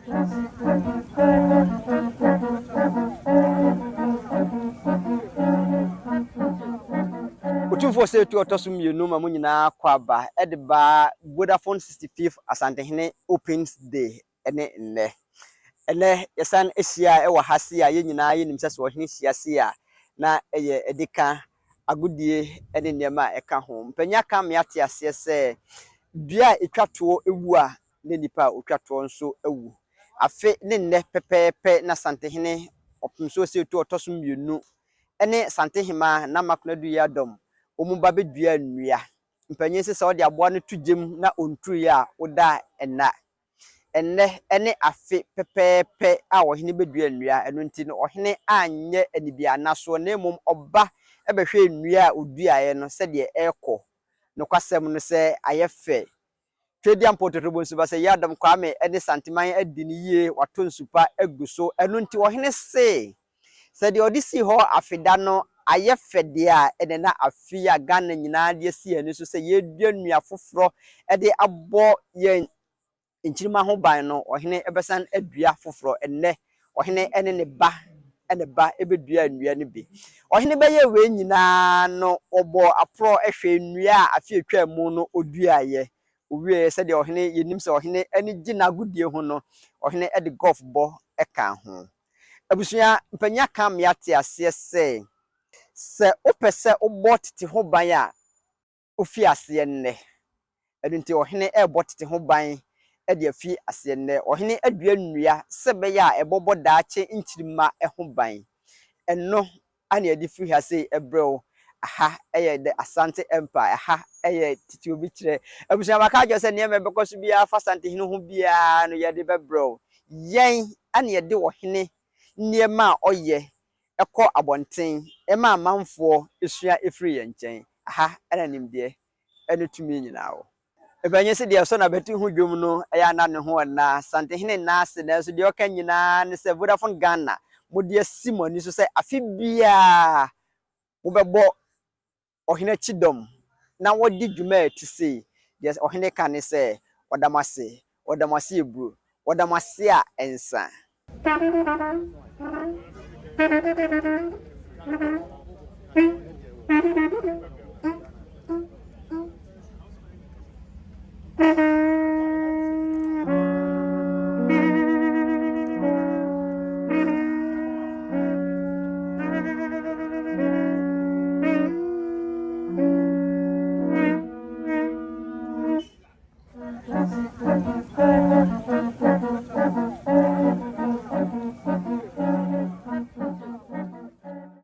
Utumfo say to otosum yenu ma munyina kwaba edeba Vodafone 65th Asantehene Opens Day ene yesan ehia e wo hase a yenyina yenim sese wo hene hiase a na eye edika agudie ene niema eka ho mpanya ka me ate ase se dua etwato ewu a ne nipa otwato nso ewu afe ne nne pepepe na Asantehene opemso say to otosum yenu ene Asantehema na makonadu ya dom omuba bedua nnua mpanyin se odi aboa no tugem na ontru ya oda enne ene afe pepepe a ohene bedua nnua eno nti no ohene anye anibia naso na emom oba ebehwe nnua a odua ye no se de eko no kwasem no se ayefe twedi ampototobo nsuba se yadam kwame ene santiman adini ye wato nsupa aguso eno nti ohene se de odisi ho afida no ayefede a ene na afia Ghana nyina de si ani so se yedua nnua foforo de abo ye nchirima ho ban no ohene ebesan adua foforo enne ohene ene ne ba ebedua nnua ne bi ohene beye we nyina no obo apro ehwe nnua afia twa mu no odua ye owie se de ohene yenim se ohene ene gina gudie ho no ohene de golf bo eka ho abusuya mpanya kam yate ase se opese obotete ho ban a ofi ase nne edunti ohene ebotete ho ban de afi ase nne ohene adua nnua sebe ya ebobo daache nchirima ho ban enno ane edi fi ha se ebrew aha eye de Asante Empire aha eye titi obi kire abusuya maka jo se ne me bekoso bia fa Asantehene ho bia no ye de bebrew yen ane ye de ohene niema oye eko abonten ema amanfo esua efri ye nchen aha ana nimde ene tumi nyina wo ebanye se de so na beti hu dwom no eya na ne ho na Asantehene na se na so de oka nyina ne se Vodafone Ghana mode asimoni so se afi bia wo bebo ohene chidom na wodi dwuma ti se yes ohene ka ne se odamase ebru odamase a ensa